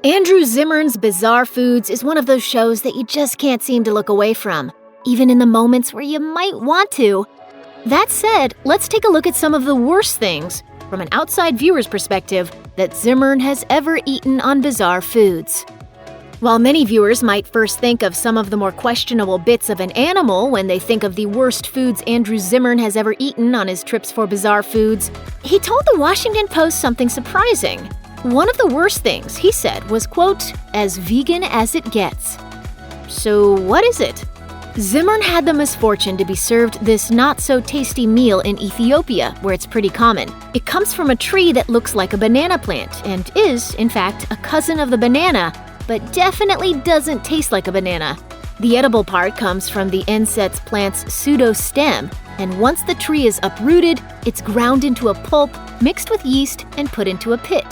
Andrew Zimmern's Bizarre Foods is one of those shows that you just can't seem to look away from, even in the moments where you might want to. That said, let's take a look at some of the worst things, from an outside viewer's perspective, that Zimmern has ever eaten on Bizarre Foods. While many viewers might first think of some of the more questionable bits of an animal when they think of the worst foods Andrew Zimmern has ever eaten on his trips for Bizarre Foods, he told the Washington Post something surprising. One of the worst things, he said, was, quote, as vegan as it gets. So what is it? Zimmern had the misfortune to be served this not-so-tasty meal in Ethiopia, where it's pretty common. It comes from a tree that looks like a banana plant and is, in fact, a cousin of the banana, but definitely doesn't taste like a banana. The edible part comes from the Enset's plant's pseudo-stem, and once the tree is uprooted, it's ground into a pulp, mixed with yeast, and put into a pit.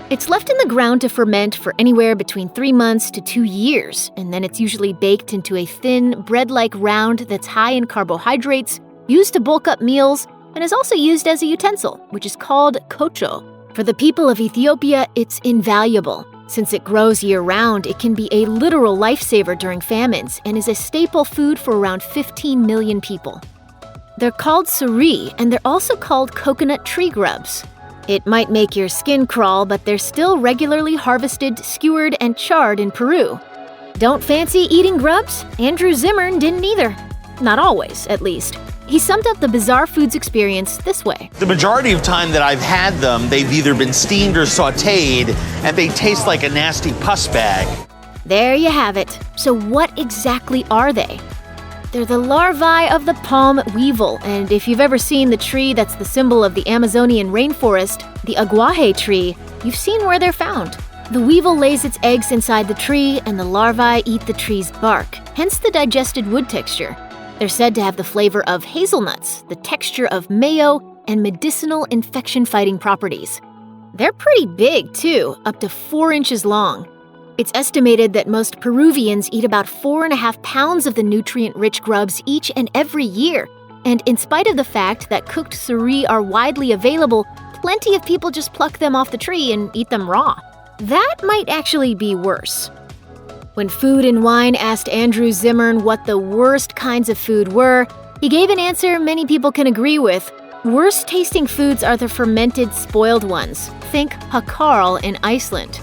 It's left in the ground to ferment for anywhere between 3 months to 2 years, and then it's usually baked into a thin, bread-like round that's high in carbohydrates, used to bulk up meals, and is also used as a utensil, which is called kocho. For the people of Ethiopia, it's invaluable. Since it grows year-round, it can be a literal lifesaver during famines and is a staple food for around 15 million people. They're called Suri, and they're also called coconut tree grubs. It might make your skin crawl, but they're still regularly harvested, skewered, and charred in Peru. Don't fancy eating grubs? Andrew Zimmern didn't either. Not always, at least. He summed up the Bizarre Foods experience this way. The majority of time that I've had them, they've either been steamed or sautéed, and they taste like a nasty pus bag. There you have it. So what exactly are they? They're the larvae of the palm weevil, and if you've ever seen the tree that's the symbol of the Amazonian rainforest, the aguaje tree, you've seen where they're found. The weevil lays its eggs inside the tree, and the larvae eat the tree's bark, hence the digested wood texture. They're said to have the flavor of hazelnuts, the texture of mayo, and medicinal infection-fighting properties. They're pretty big, too, up to 4 inches long. It's estimated that most Peruvians eat about 4.5 pounds of the nutrient-rich grubs each and every year. And in spite of the fact that cooked suri are widely available, plenty of people just pluck them off the tree and eat them raw. That might actually be worse. When Food and Wine asked Andrew Zimmern what the worst kinds of food were, he gave an answer many people can agree with. Worst-tasting foods are the fermented, spoiled ones. Think Hakarl in Iceland.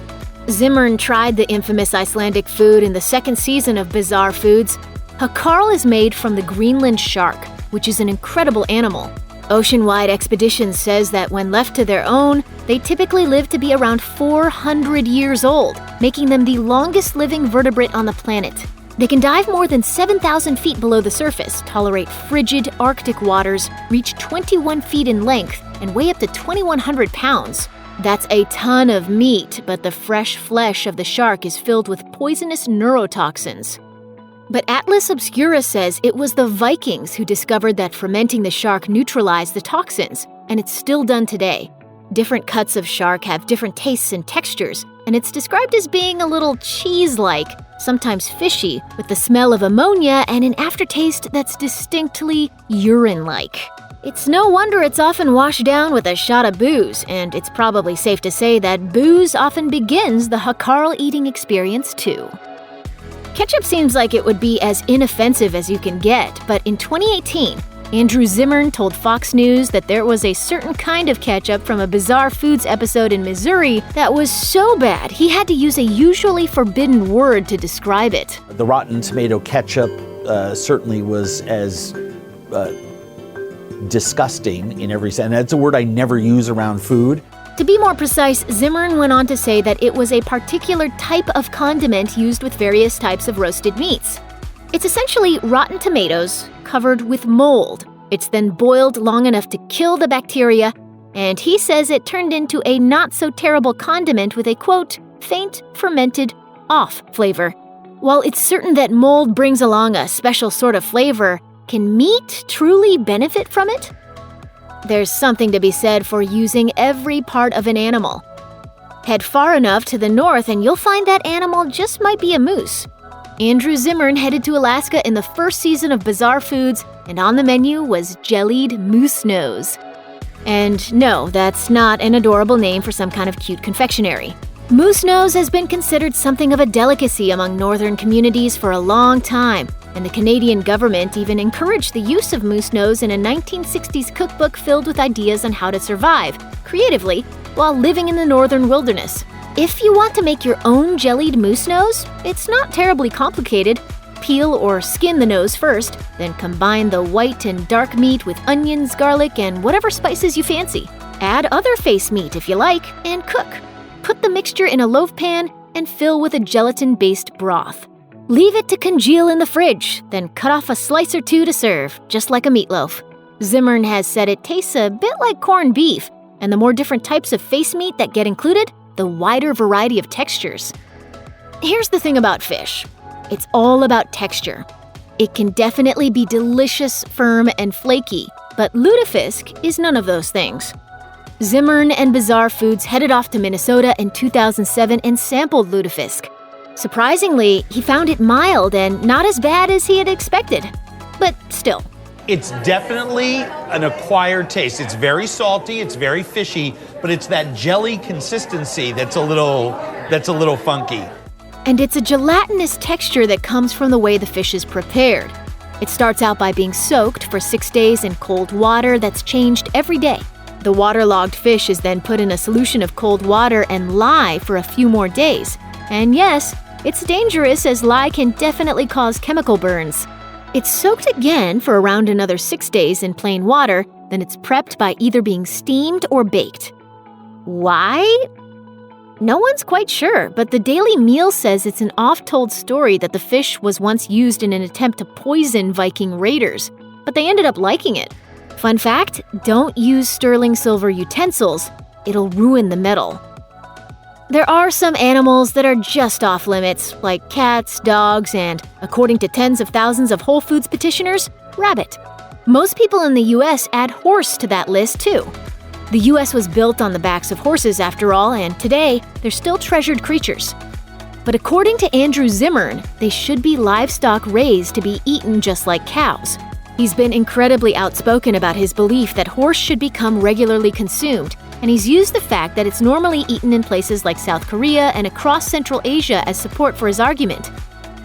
Zimmern tried the infamous Icelandic food in the second season of Bizarre Foods. Hakarl is made from the Greenland shark, which is an incredible animal. Ocean-wide Expeditions says that when left to their own, they typically live to be around 400 years old, making them the longest-living vertebrate on the planet. They can dive more than 7,000 feet below the surface, tolerate frigid Arctic waters, reach 21 feet in length, and weigh up to 2,100 pounds. That's a ton of meat, but the fresh flesh of the shark is filled with poisonous neurotoxins. But Atlas Obscura says it was the Vikings who discovered that fermenting the shark neutralized the toxins, and it's still done today. Different cuts of shark have different tastes and textures, and it's described as being a little cheese-like, sometimes fishy, with the smell of ammonia and an aftertaste that's distinctly urine-like. It's no wonder it's often washed down with a shot of booze, and it's probably safe to say that booze often begins the Hakarl eating experience too. Ketchup seems like it would be as inoffensive as you can get, but in 2018, Andrew Zimmern told Fox News that there was a certain kind of ketchup from a Bizarre Foods episode in Missouri that was so bad he had to use a usually forbidden word to describe it. The rotten tomato ketchup certainly was as disgusting in every sense. That's a word I never use around food. To be more precise, Zimmern went on to say that it was a particular type of condiment used with various types of roasted meats. It's essentially rotten tomatoes covered with mold. It's then boiled long enough to kill the bacteria, and he says it turned into a not-so-terrible condiment with a, quote, faint, fermented, off flavor. While it's certain that mold brings along a special sort of flavor, can meat truly benefit from it? There's something to be said for using every part of an animal. Head far enough to the north and you'll find that animal just might be a moose. Andrew Zimmern headed to Alaska in the first season of Bizarre Foods, and on the menu was Jellied moose nose. And no, that's not an adorable name for some kind of cute confectionery. Moose nose has been considered something of a delicacy among northern communities for a long time, and the Canadian government even encouraged the use of moose nose in a 1960s cookbook filled with ideas on how to survive, creatively, while living in the northern wilderness. If you want to make your own jellied moose nose, it's not terribly complicated. Peel or skin the nose first, then combine the white and dark meat with onions, garlic, and whatever spices you fancy. Add other face meat if you like, and cook. Put the mixture in a loaf pan and fill with a gelatin-based broth. Leave it to congeal in the fridge, then cut off a slice or two to serve, just like a meatloaf. Zimmern has said it tastes a bit like corned beef, and the more different types of face meat that get included, the wider variety of textures. Here's the thing about fish. It's all about texture. It can definitely be delicious, firm, and flaky, but lutefisk is none of those things. Zimmern and Bizarre Foods headed off to Minnesota in 2007 and sampled lutefisk. Surprisingly, he found it mild and not as bad as he had expected. But still. It's definitely an acquired taste. It's very salty, it's very fishy, but it's that jelly consistency that's a little funky. And it's a gelatinous texture that comes from the way the fish is prepared. It starts out by being soaked for 6 days in cold water that's changed every day. The waterlogged fish is then put in a solution of cold water and lye for a few more days. And yes, it's dangerous as lye can definitely cause chemical burns. It's soaked again for around another 6 days in plain water, then it's prepped by either being steamed or baked. Why? No one's quite sure, but the Daily Meal says it's an oft-told story that the fish was once used in an attempt to poison Viking raiders, but they ended up liking it. Fun fact, don't use sterling silver utensils, it'll ruin the metal. There are some animals that are just off limits, like cats, dogs, and, according to tens of thousands of Whole Foods petitioners, rabbit. Most people in the US add horse to that list too. The US was built on the backs of horses after all, and today, they're still treasured creatures. But according to Andrew Zimmern, they should be livestock raised to be eaten just like cows. He's been incredibly outspoken about his belief that horse should become regularly consumed, and he's used the fact that it's normally eaten in places like South Korea and across Central Asia as support for his argument.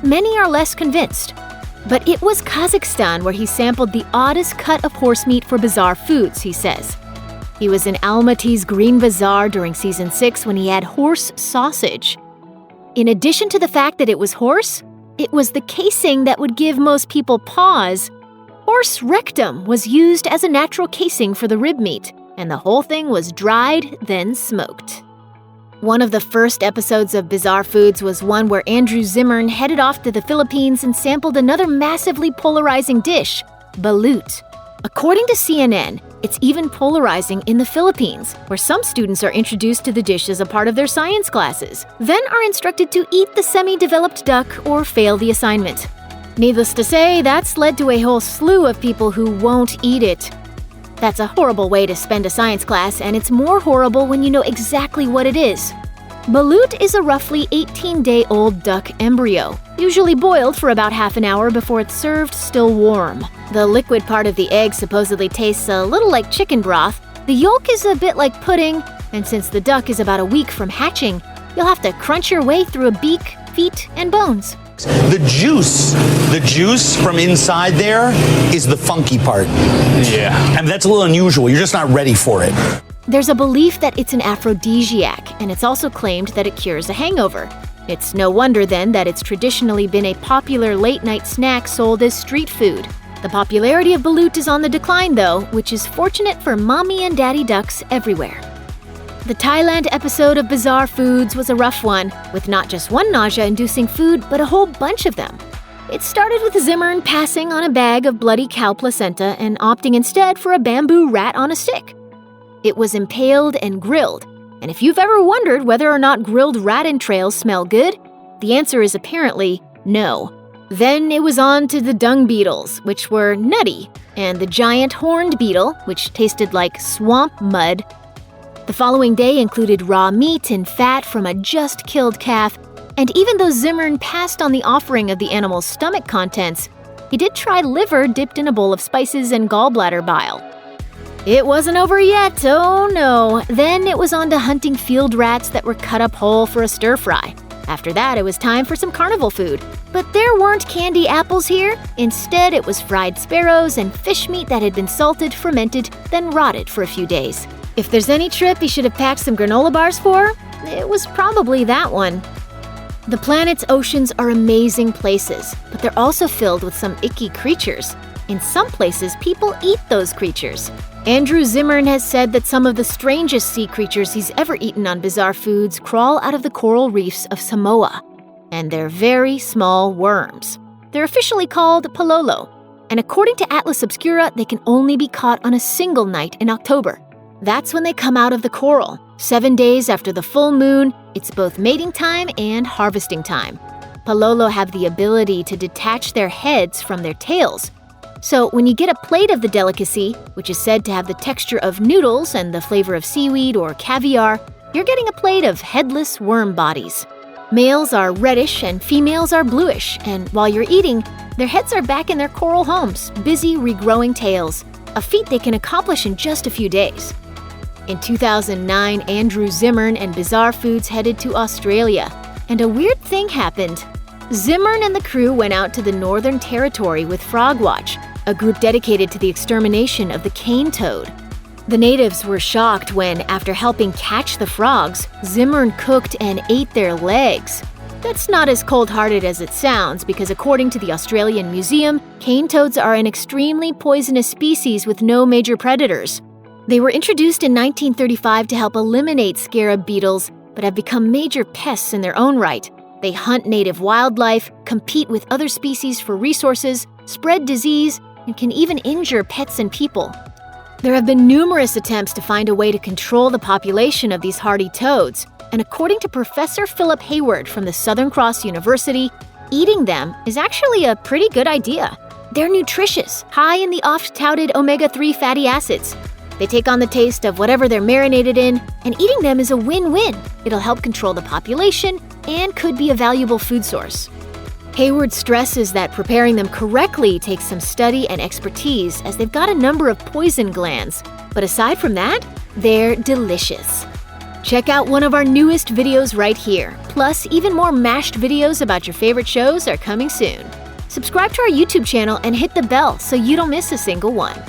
Many are less convinced. But it was Kazakhstan where he sampled the oddest cut of horse meat for Bizarre Foods, he says. He was in Almaty's Green Bazaar during Season 6 when he had horse sausage. In addition to the fact that it was horse, it was the casing that would give most people pause. Horse rectum was used as a natural casing for the rib meat, and the whole thing was dried, then smoked. One of the first episodes of Bizarre Foods was one where Andrew Zimmern headed off to the Philippines and sampled another massively polarizing dish, balut. According to CNN, it's even polarizing in the Philippines, where some students are introduced to the dish as a part of their science classes, then are instructed to eat the semi-developed duck or fail the assignment. Needless to say, that's led to a whole slew of people who won't eat it. That's a horrible way to spend a science class, and it's more horrible when you know exactly what it is. Balut is a roughly 18-day-old duck embryo, usually boiled for about half an hour before it's served still warm. The liquid part of the egg supposedly tastes a little like chicken broth. The yolk is a bit like pudding, and since the duck is about a week from hatching, you'll have to crunch your way through a beak, feet, and bones. The juice from inside there is the funky part. Yeah. And that's a little unusual. You're just not ready for it. There's a belief that it's an aphrodisiac, and it's also claimed that it cures a hangover. It's no wonder then that it's traditionally been a popular late-night snack sold as street food. The popularity of balut is on the decline though, which is fortunate for mommy and daddy ducks everywhere. The Thailand episode of Bizarre Foods was a rough one, with not just one nausea-inducing food, but a whole bunch of them. It started with Zimmern passing on a bag of bloody cow placenta and opting instead for a bamboo rat on a stick. It was impaled and grilled, and if you've ever wondered whether or not grilled rat entrails smell good, the answer is apparently no. Then it was on to the dung beetles, which were nutty, and the giant horned beetle, which tasted like swamp mud. The following day included raw meat and fat from a just-killed calf, and even though Zimmern passed on the offering of the animal's stomach contents, he did try liver dipped in a bowl of spices and gallbladder bile. It wasn't over yet, oh no. Then it was on to hunting field rats that were cut up whole for a stir-fry. After that, it was time for some carnival food. But there weren't candy apples here. Instead, it was fried sparrows and fish meat that had been salted, fermented, then rotted for a few days. If there's any trip you should have packed some granola bars for, it was probably that one. The planet's oceans are amazing places, but they're also filled with some icky creatures. In some places, people eat those creatures. Andrew Zimmern has said that some of the strangest sea creatures he's ever eaten on Bizarre Foods crawl out of the coral reefs of Samoa. And they're very small worms. They're officially called Palolo. And according to Atlas Obscura, they can only be caught on a single night in October. That's when they come out of the coral. 7 days after the full moon, it's both mating time and harvesting time. Palolo have the ability to detach their heads from their tails. So when you get a plate of the delicacy, which is said to have the texture of noodles and the flavor of seaweed or caviar, you're getting a plate of headless worm bodies. Males are reddish and females are bluish, and while you're eating, their heads are back in their coral homes, busy regrowing tails, a feat they can accomplish in just a few days. In 2009, Andrew Zimmern and Bizarre Foods headed to Australia, and a weird thing happened. Zimmern and the crew went out to the Northern Territory with Frogwatch, a group dedicated to the extermination of the cane toad. The natives were shocked when, after helping catch the frogs, Zimmern cooked and ate their legs. That's not as cold-hearted as it sounds, because according to the Australian Museum, cane toads are an extremely poisonous species with no major predators. They were introduced in 1935 to help eliminate scarab beetles, but have become major pests in their own right. They hunt native wildlife, compete with other species for resources, spread disease, and can even injure pets and people. There have been numerous attempts to find a way to control the population of these hardy toads, and according to Professor Philip Hayward from the Southern Cross University, eating them is actually a pretty good idea. They're nutritious, high in the oft-touted omega-3 fatty acids. They take on the taste of whatever they're marinated in, and eating them is a win-win. It'll help control the population and could be a valuable food source. Hayward stresses that preparing them correctly takes some study and expertise, as they've got a number of poison glands. But aside from that, they're delicious. Check out one of our newest videos right here. Plus, even more mashed videos about your favorite shows are coming soon. Subscribe to our YouTube channel and hit the bell so you don't miss a single one.